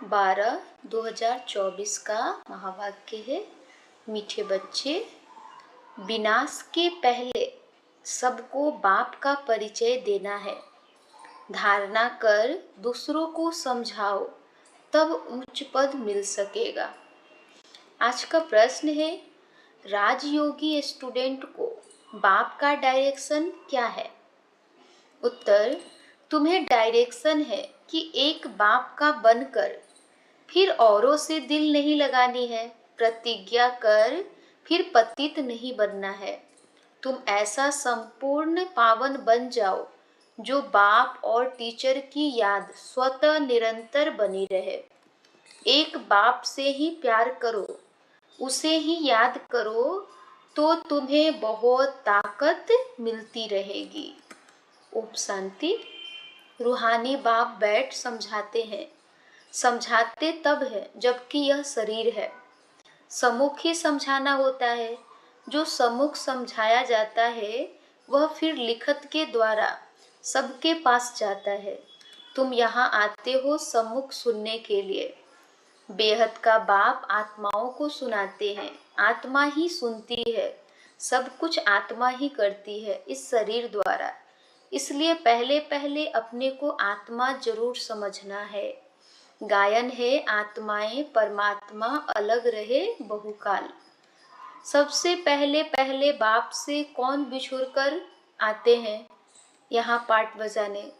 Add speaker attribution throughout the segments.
Speaker 1: 12/2024 का महावाक्य है, मीठे बच्चे, विनाश के पहले सबको बाप का परिचय देना है। धारणा कर दूसरों को समझाओ, तब उच्च पद मिल सकेगा। आज का प्रश्न है, राजयोगी स्टूडेंट को बाप का डायरेक्शन क्या है? उत्तर, तुम्हें डायरेक्शन है कि एक बाप का बनकर फिर औरों से दिल नहीं लगानी है। प्रतिज्ञा कर फिर पतित नहीं बनना है। तुम ऐसा संपूर्ण पावन बन जाओ जो बाप और टीचर की याद स्वतः निरंतर बनी रहे। एक बाप से ही प्यार करो, उसे ही याद करो, तो तुम्हें बहुत ताकत मिलती रहेगी। ओम शांति। रूहानी बाप बैठ समझाते हैं। समझाते तब है जबकि यह शरीर है। सम्मुख ही समझाना होता है। जो सम्मुख समझाया जाता है वह फिर लिखत के द्वारा सबके पास जाता है। तुम यहाँ आते हो सम्मुख सुनने के लिए। बेहद का बाप आत्माओं को सुनाते हैं। आत्मा ही सुनती है, सब कुछ आत्मा ही करती है इस शरीर द्वारा। इसलिए पहले पहले अपने को आत्मा जरूर समझना है। गायन है, आत्माएं परमात्मा अलग रहे बहुकाल। सबसे पहले पहले बाप से कौन बिछुड़ कर आते हैं यहाँ पाठ बजाने।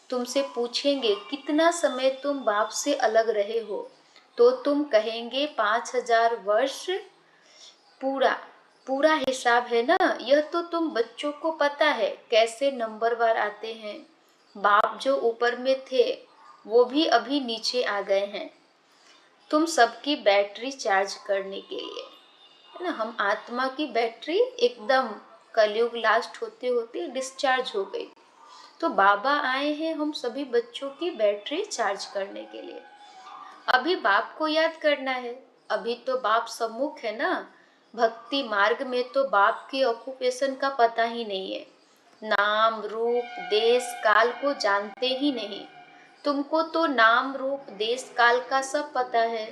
Speaker 1: तुमसे पूछेंगे कितना समय तुम बाप से अलग रहे हो, तो तुम कहेंगे 5000 वर्ष। पूरा हिसाब है ना। यह तो तुम बच्चों को पता है कैसे नंबरवार आते हैं। बाप जो ऊपर में थे वो भी अभी नीचे आ गए हैं तुम सबकी बैटरी चार्ज करने के लिए, है ना। हम आत्मा की बैटरी एकदम कलयुग लास्ट होते होते डिस्चार्ज हो गई, तो बाबा आए हैं हम सभी बच्चों की बैटरी चार्ज करने के लिए। अभी बाप को याद करना है। अभी तो बाप सम्मुख है ना। भक्ति मार्ग में तो बाप के ऑक्यूपेशन का पता ही नहीं है। नाम रूप देश काल को जानते ही नहीं। तुमको तो नाम रूप देश काल का सब पता है।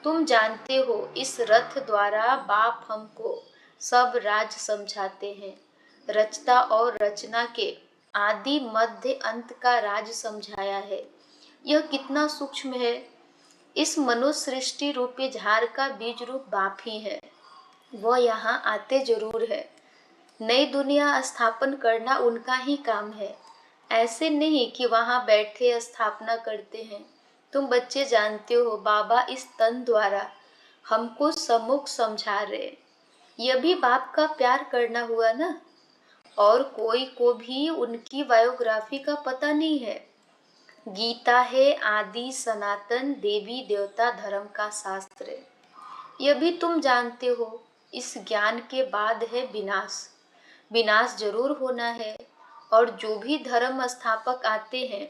Speaker 1: तुम जानते हो इस रथ द्वारा बाप हमको सब राज समझाते हैं। रचता और रचना के आदि मध्य अंत का राज समझाया है। यह कितना सूक्ष्म है। इस मनुष्य सृष्टि रूपी झाड़ का बीज रूप बाप ही है। वह यहाँ आते जरूर है। नई दुनिया स्थापन करना उनका ही काम है। ऐसे नहीं कि वहाँ बैठे स्थापना करते हैं। तुम बच्चे जानते हो बाबा इस तन द्वारा हमको सम्मुख समझा रहे। यह भी बाप का प्यार करना हुआ ना। और कोई को भी उनकी बायोग्राफी का पता नहीं है। गीता है आदि सनातन देवी देवता धर्म का शास्त्र। यह भी तुम जानते हो। इस ज्ञान के बाद है विनाश। विनाश जरूर होना है। और जो भी धर्म स्थापक आते हैं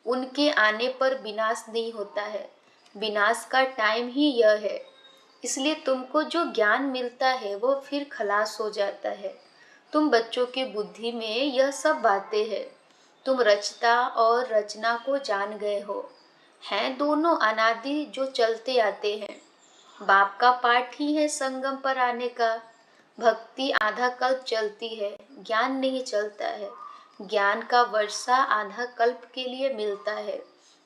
Speaker 1: उनके आने पर विनाश नहीं होता है। विनाश का टाइम ही यह है। इसलिए तुमको जो ज्ञान मिलता है वो फिर खलास हो जाता है। तुम बच्चों की बुद्धि में यह सब बातें हैं। तुम रचता और रचना को जान गए हो। हैं दोनों अनादि जो चलते आते हैं। बाप का पाठ ही है संगम पर आने का। भक्ति आधा कल्प चलती है, ज्ञान नहीं चलता है। ज्ञान का वर्षा आधा कल्प के लिए मिलता है।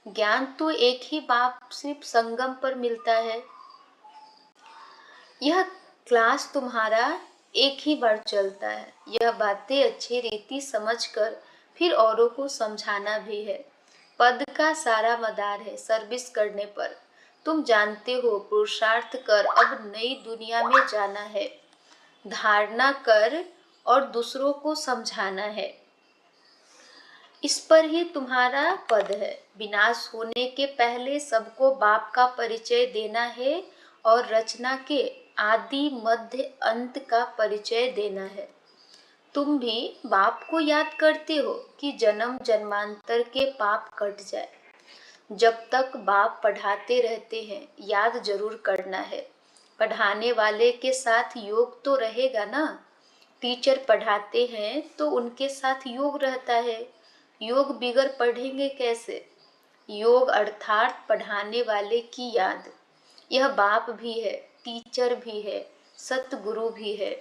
Speaker 1: ज्ञान तो एक ही बाप सिर्फ संगम पर मिलता है। यह क्लास तुम्हारा एक ही बार चलता है। यह बातें अच्छी रीति समझकर फिर औरों को समझाना भी है। पद का सारा मदार है सर्विस करने पर। तुम जानते हो पुरुषार्थ कर अब नई दुनिया में जाना है। धारणा कर और दूसरों को समझाना है। इस पर ही तुम्हारा पद है। विनाश होने के पहले सबको बाप का परिचय देना है और रचना के आदि मध्य अंत का परिचय देना है। तुम भी बाप को याद करते हो कि जन्म जन्मांतर के पाप कट जाए। जब तक बाप पढ़ाते रहते हैं याद जरूर करना है। पढ़ाने वाले के साथ योग तो रहेगा ना। टीचर पढ़ाते हैं तो उनके साथ योग रहता है। योग बिगर पढ़ेंगे कैसे। योग अर्थात पढ़ाने वाले की याद। यह बाप भी है, टीचर भी है, सतगुरु भी है।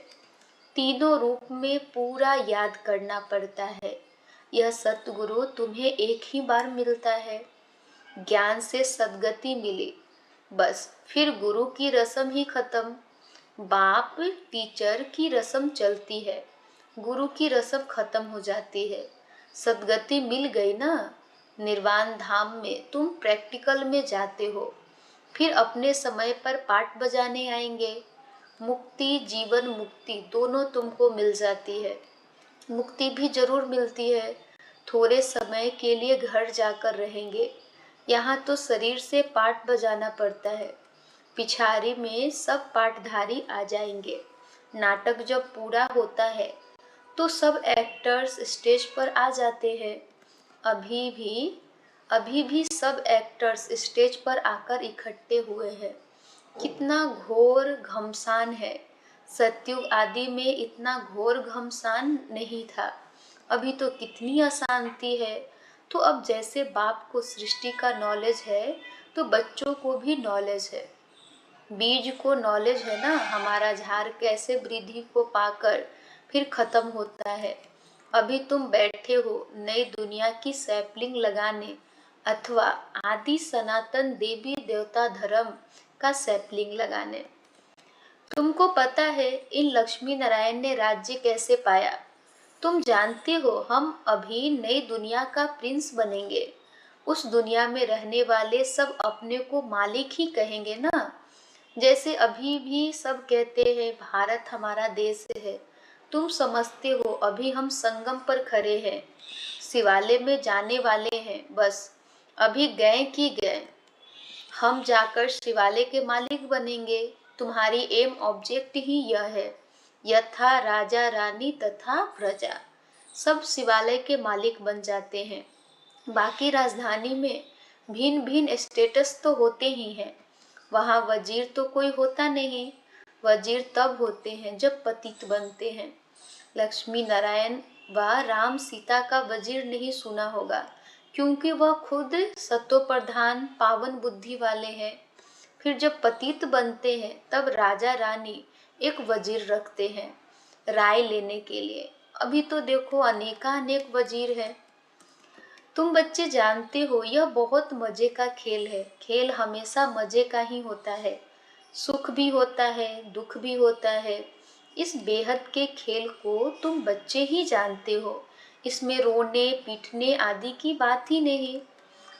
Speaker 1: तीनों रूप में पूरा याद करना पड़ता है। यह सतगुरु तुम्हें एक ही बार मिलता है। ज्ञान से सद्गति मिली, बस फिर गुरु की रस्म ही खत्म। बाप टीचर की रस्म चलती है, गुरु की रस्म खत्म हो जाती है। सद्गति मिल गई ना, निर्वाण धाम में तुम प्रैक्टिकल में जाते हो। फिर अपने समय पर पाठ बजाने आएंगे। मुक्ति, जीवन मुक्ति दोनों तुमको मिल जाती है। मुक्ति भी जरूर मिलती है। थोड़े समय के लिए घर जाकर रहेंगे। यहाँ तो शरीर से पाठ बजाना पड़ता है। पिछाड़ी में सब पाठधारी आ जाएंगे। नाटक जब पूरा होता है तो सब एक्टर्स स्टेज पर आ जाते हैं। अभी भी सब एक्टर्स स्टेज पर आकर इकट्ठे हुए हैं। कितना घोर घमसान है। सतयुग आदि में इतना घोर घमसान नहीं था। अभी तो कितनी अशांति है। तो अब जैसे बाप को सृष्टि का नॉलेज है तो बच्चों को भी नॉलेज है। बीज को नॉलेज है ना, हमारा झाड़ कैसे वृद्धि को पाकर फिर खत्म होता है। अभी तुम बैठे हो नई दुनिया की सैपलिंग लगाने अथवा आदि सनातन देवी देवता धर्म का सैपलिंग लगाने। तुमको पता है इन लक्ष्मी नारायण ने राज्य कैसे पाया। तुम जानते हो हम अभी नई दुनिया का प्रिंस बनेंगे। उस दुनिया में रहने वाले सब अपने को मालिक ही कहेंगे ना। जैसे अभी भी सब कहते हैं भारत हमारा देश है। तुम समझते हो अभी हम संगम पर खड़े हैं, शिवालय में जाने वाले हैं। बस अभी गए कि गए, हम जाकर शिवालय के मालिक बनेंगे। तुम्हारी एम ऑब्जेक्ट ही यह है। यथा राजा रानी तथा प्रजा, सब शिवालय के मालिक बन जाते हैं। बाकी राजधानी में भिन्न भिन्न स्टेटस तो होते ही हैं। वहाँ वजीर तो कोई होता नहीं। वजीर तब होते हैं जब पतित बनते हैं। लक्ष्मी नारायण व राम सीता का वजीर नहीं सुना होगा, क्योंकि वह खुद सतो प्रधान पावन बुद्धि वाले हैं। फिर जब पतित बनते हैं तब राजा रानी एक वजीर रखते हैं राय लेने के लिए। अभी तो देखो अनेकानेक वजीर हैं। तुम बच्चे जानते हो यह बहुत मजे का खेल है। खेल हमेशा मजे का ही होता है। सुख भी होता है, दुख भी होता है। इस बेहद के खेल को तुम बच्चे ही जानते हो। इसमें रोने पीटने आदि की बात ही नहीं।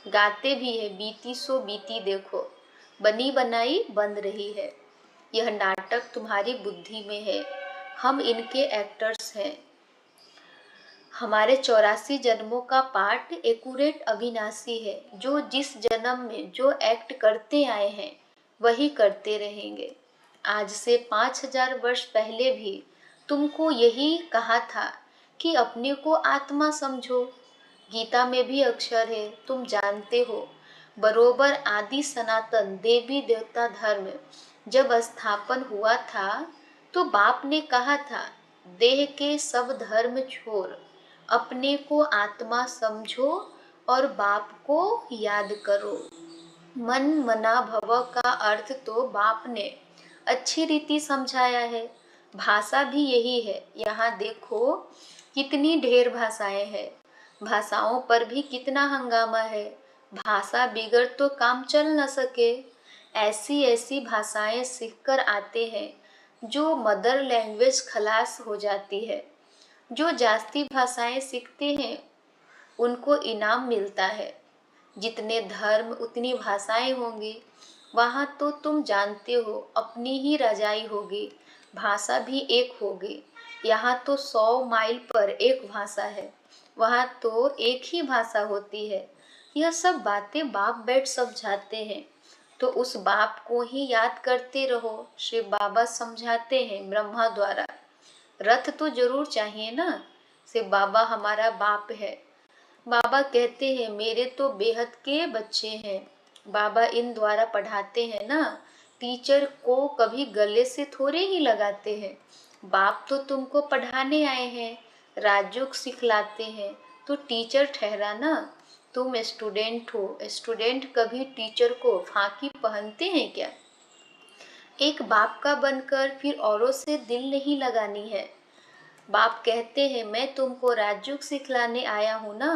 Speaker 1: गाते भी है बीती सो बीती देखो, बनी बनाई बन रही है। यह नाटक तुम्हारी बुद्धि में है। हम इनके एक्टर्स हैं। हमारे 84 जन्मों का पाठ एक्यूरेट अविनाशी है। जो जिस जन्म में जो एक्ट करते आए हैं वही करते रहेंगे। आज से 5000 वर्ष पहले भी तुमको यही कहा था कि अपने को आत्मा समझो। गीता में भी अक्षर है, तुम जानते हो। बरोबर आदि सनातन देवी देवता धर्म जब स्थापन हुआ था तो बाप ने कहा था, देह के सब धर्म छोड़ अपने को आत्मा समझो और बाप को याद करो। मन मना भव का अर्थ तो बाप ने अच्छी रीति समझाया है। भाषा भी यही है। यहाँ देखो कितनी ढेर भाषाएं हैं। भाषाओं पर भी कितना हंगामा है। भाषा बिगड़ तो काम चल न सके। ऐसी ऐसी भाषाएं सीखकर आते हैं जो मदर लैंग्वेज खलास हो जाती है। जो जास्ती भाषाएं सीखते हैं उनको इनाम मिलता है। जितने धर्म उतनी भाषाएं होंगी। वहाँ तो तुम जानते हो अपनी ही रजाई होगी, भाषा भी एक होगी। यहाँ तो 100 माइल पर एक भाषा है, वहाँ तो एक ही भाषा होती है। यह सब बातें बाप बैठ समझाते हैं, तो उस बाप को ही याद करते रहो। शिव बाबा समझाते हैं ब्रह्मा द्वारा। रथ तो जरूर चाहिए ना। शिव बाबा हमारा बाप है। बाबा कहते हैं मेरे तो बेहद के बच्चे हैं। बाबा इन द्वारा पढ़ाते हैं ना। टीचर को कभी गले से थोड़े ही लगाते हैं। बाप तो तुमको पढ़ाने आए हैं, राजयोग सिखलाते हैं, तो टीचर ठहरा ना। तुम स्टूडेंट हो, स्टूडेंट कभी टीचर को फांकी पहनते हैं क्या? एक बाप का बनकर फिर औरों से दिल नहीं लगानी है। बाप कहते हैं मैं तुमको राजयोग सिखलाने आया हूँ ना।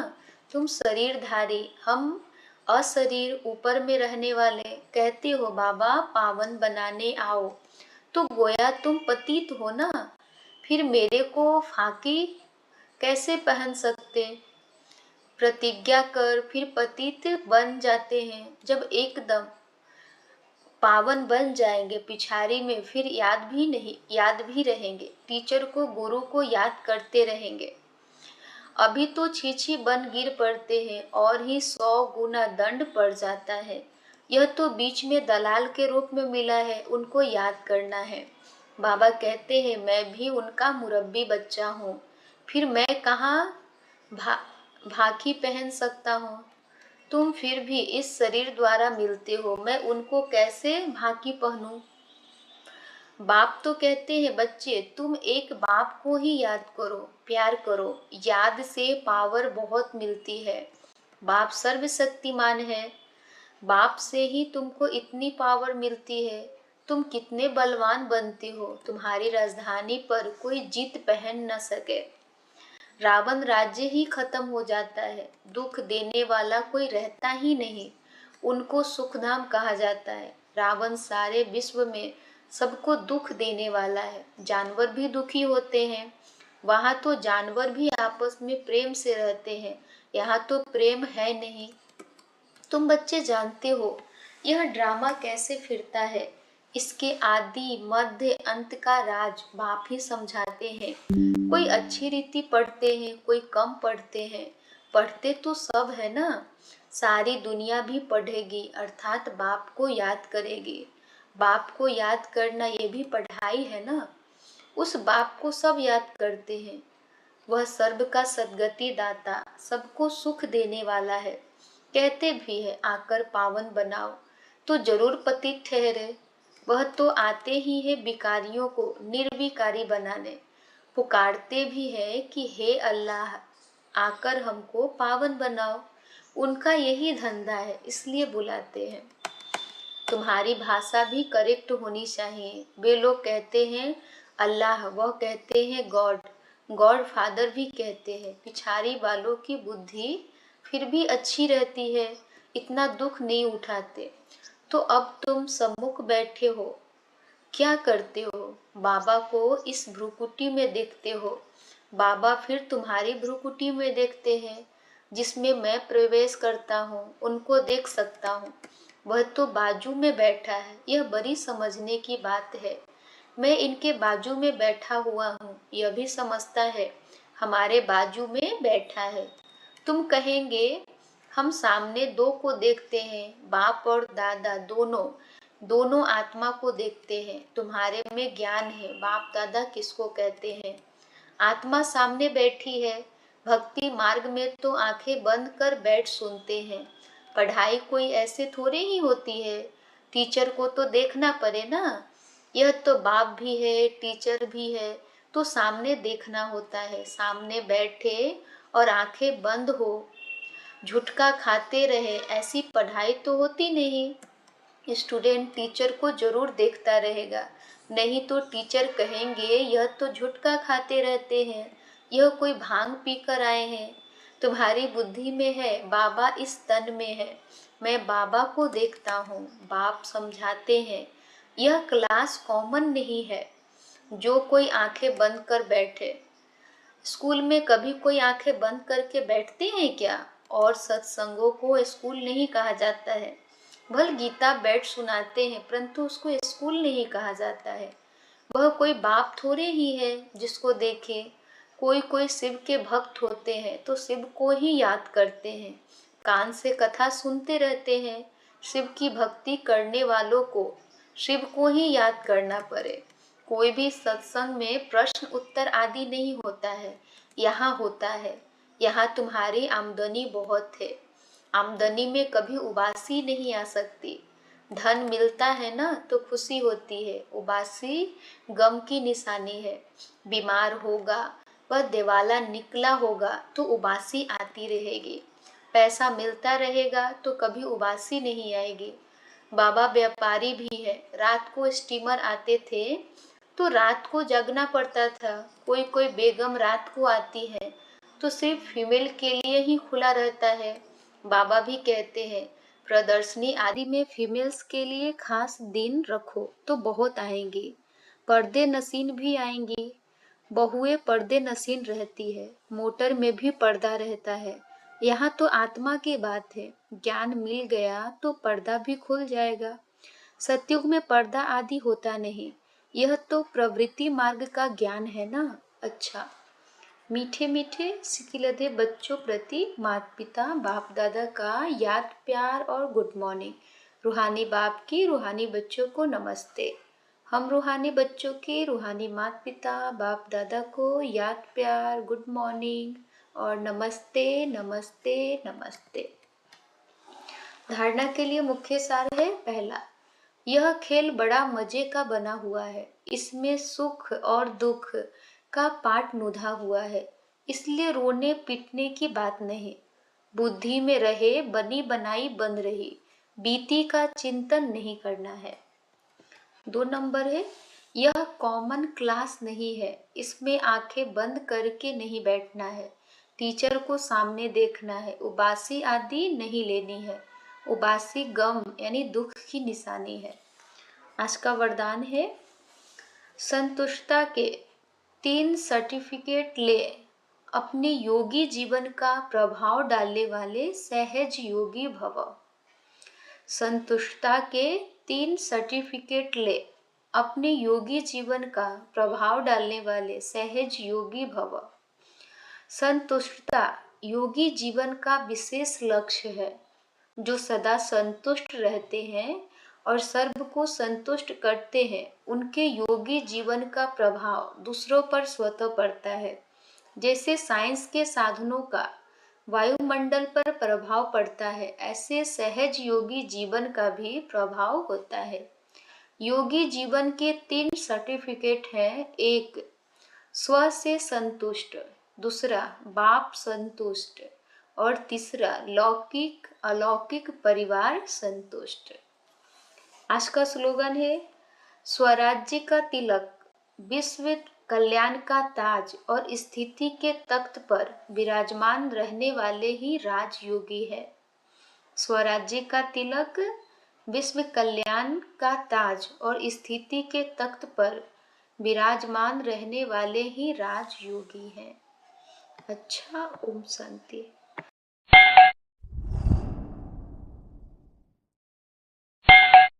Speaker 1: तुम शरीरधारी, हम अशरीर ऊपर में रहने वाले। कहते हो बाबा पावन बनाने आओ, तो गोया तुम पतित हो ना। फिर मेरे को फांकी कैसे पहन सकते? प्रतिज्ञा कर फिर पतित बन जाते हैं। जब एकदम पावन बन जाएंगे पिछाड़ी में फिर याद भी रहेंगे। टीचर को गुरु को याद करते रहेंगे। अभी तो छीछी बन गिर पड़ते हैं और ही 100 गुना दंड पड़ जाता है। यह तो बीच में दलाल के रूप में मिला है, उनको याद करना है। बाबा कहते हैं मैं भी उनका मुरब्बी बच्चा हूँ, फिर मैं कहाँ भाखी पहन सकता हूँ? तुम फिर भी इस शरीर द्वारा मिलते हो, मैं उनको कैसे भाकी पहनूं? बाप तो कहते हैं बच्चे तुम एक बाप को ही याद करो, प्यार करो। याद से पावर बहुत मिलती है। बाप सर्वशक्तिमान है। बाप से ही तुमको इतनी पावर मिलती है। तुम कितने बलवान बनते हो, तुम्हारी राजधानी पर कोई जीत पहन न सके। रावण राज्य ही खत्म हो जाता है। दुख देने वाला कोई रहता ही नहीं, उनको सुखधाम कहा जाता है। रावण सारे विश्व में सबको दुख देने वाला है। जानवर भी दुखी होते हैं। वहाँ तो जानवर भी आपस में प्रेम से रहते हैं, यहाँ तो प्रेम है नहीं। तुम बच्चे जानते हो यह ड्रामा कैसे फिरता है। इसके आदि मध्य अंत का राज बाप ही समझाते हैं। कोई अच्छी रीति पढ़ते हैं, कोई कम पढ़ते हैं। पढ़ते तो सब है ना। सारी दुनिया भी पढ़ेगी, अर्थात बाप को याद करेगी। बाप को याद करना ये भी पढ़ाई है ना। उस बाप को सब याद करते हैं। वह सर्व का सद्गति दाता, सबको सुख देने वाला है। कहते भी है आकर पावन बनाओ, तो जरूर पतित ठहरे। वह तो आते ही है भिखारियों को निर्विकारी बनाने। पुकारते भी है कि हे अल्लाह आकर हमको पावन बनाओ। उनका यही धंधा है, इसलिए बुलाते हैं। तुम्हारी भाषा भी करेक्ट होनी चाहिए। वे लोग कहते हैं अल्लाह, वह कहते हैं गॉड, गॉड फादर भी कहते हैं। पिछाड़ी वालों की बुद्धि फिर भी अच्छी रहती है, इतना दुख नहीं उठाते। तो अब तुम सम्मुख बैठे हो, क्या करते हो? बाबा को इस भ्रुकुटी में देखते हो। बाबा फिर तुम्हारी भ्रुकुटी में देखते हैं, जिसमें मैं प्रवेश करता हूँ, उनको देख सकता हूँ। वह तो बाजू में बैठा है, यह बड़ी समझने की बात है। मैं इनके बाजू में बैठा हुआ हूँ, यह भी समझता है हमारे बाजू में बैठा है। तुम कहेंगे हम सामने दो को देखते हैं, बाप और दादा दोनों आत्मा को देखते हैं। तुम्हारे में ज्ञान है, बाप दादा किसको कहते हैं? आत्मा सामने बैठी है। भक्ति मार्ग में तो आंखें बंद कर बैठ सुनते हैं। पढ़ाई कोई ऐसे थोड़े ही होती है, टीचर को तो देखना पड़े ना। यह तो बाप भी है, टीचर भी है, तो सामने देखना होता है। सामने बैठे और आंखें बंद हो, झुटका खाते रहे, ऐसी पढ़ाई तो होती नहीं। स्टूडेंट टीचर को जरूर देखता रहेगा, नहीं तो टीचर कहेंगे यह तो झुटका खाते रहते हैं, यह कोई भांग पी कर आए हैं। तुम्हारी बुद्धि में है, बाबा इस तन में है। मैं बाबा को देखता हूँ। बाप समझाते हैं यह क्लास कॉमन नहीं है जो कोई आंखें बंद कर बैठे। स्कूल में कभी कोई आंखें बंद करके बैठते हैं क्या? और सत्संगों को स्कूल नहीं कहा जाता है। भल गीता बैठ सुनाते हैं, परंतु उसको स्कूल नहीं कहा जाता है। वह कोई बाप थोड़े ही है जिसको देखे। कोई कोई शिव के भक्त होते हैं तो शिव को ही याद करते हैं, कान से कथा सुनते रहते हैं। शिव की भक्ति करने वालों को शिव को ही याद करना पड़े। कोई भी सत्संग में प्रश्न उत्तर आदि नहीं होता है, यहाँ होता है। यहाँ तुम्हारी आमदनी बहुत है, आमदनी में कभी उबासी नहीं आ सकती। धन मिलता है ना तो खुशी होती है, उबासी गम की निशानी है। बीमार होगा, वह दिवाला निकला होगा तो उबासी आती रहेगी। पैसा मिलता रहेगा तो कभी उबासी नहीं आएगी। बाबा व्यापारी भी है, रात को स्टीमर आते थे तो रात को जगना पड़ता था। कोई कोई बेगम रात को आती है तो सिर्फ फीमेल के लिए ही खुला रहता है। बाबा भी कहते हैं प्रदर्शनी आदि में फीमेल्स के लिए खास दिन रखो तो बहुत आएंगी। पर्दे नसीन भी आएंगी। बहुएं पर्दे नसीन रहती है, मोटर में भी पर्दा रहता है। यहाँ तो आत्मा की बात है, ज्ञान मिल गया तो पर्दा भी खुल जाएगा। सतयुग में पर्दा आदि होता नहीं, यह तो प्रवृत्ति मार्ग का ज्ञान है ना। अच्छा, मीठे मीठे सिकिलधे बच्चों प्रति माता पिता बाप दादा का याद प्यार और गुड मॉर्निंग। रूहानी बाप की रूहानी बच्चों को नमस्ते। हम रूहानी बच्चों के रूहानी माता पिता बाप दादा को याद प्यार गुड मॉर्निंग और नमस्ते नमस्ते नमस्ते। धारणा के लिए मुख्य सार है। पहला, यह खेल बड़ा मजे का बना हुआ है, इसमें सुख और दुख का पाठ नुधा हुआ है, इसलिए रोने पीटने की बात नहीं। बुद्धि में रहे बनी बनाई बन रही, बीती का चिंतन नहीं करना है। 2 नंबर है, यह कॉमन क्लास नहीं है, इसमें आंखें बंद करके नहीं बैठना है, टीचर को सामने देखना है, उबासी आदि नहीं लेनी है। उबासी गम यानी दुख की निशानी है। आज का वरदान है, संतुष्टता के 3 सर्टिफिकेट ले, अपने योगी जीवन का प्रभाव डालने वाले सहज योगी भव। संतुष्टता के 3 सर्टिफिकेट ले, अपने योगी जीवन का प्रभाव डालने वाले सहज योगी भव। संतुष्टता योगी जीवन का विशेष लक्ष्य है। जो सदा संतुष्ट रहते हैं और सर्व को संतुष्ट करते हैं, उनके योगी जीवन का प्रभाव दूसरों पर स्वतः पड़ता है। जैसे साइंस के साधनों का वायुमंडल पर प्रभाव पड़ता है, ऐसे सहज योगी जीवन का भी प्रभाव होता है। योगी जीवन के 3 सर्टिफिकेट हैं। 1, स्व से संतुष्ट, दूसरा बाप संतुष्ट और तीसरा लौकिक अलौकिक परिवार संतुष्ट। आज का स्लोगन है, स्वराज्य का तिलक, विश्व कल्याण का ताज और स्थिति के तख्त पर विराजमान रहने वाले ही राजयोगी है। स्वराज्य का तिलक, विश्व कल्याण का ताज और स्थिति के तख्त पर विराजमान रहने वाले ही राजयोगी हैं। अच्छा, ओम शांति।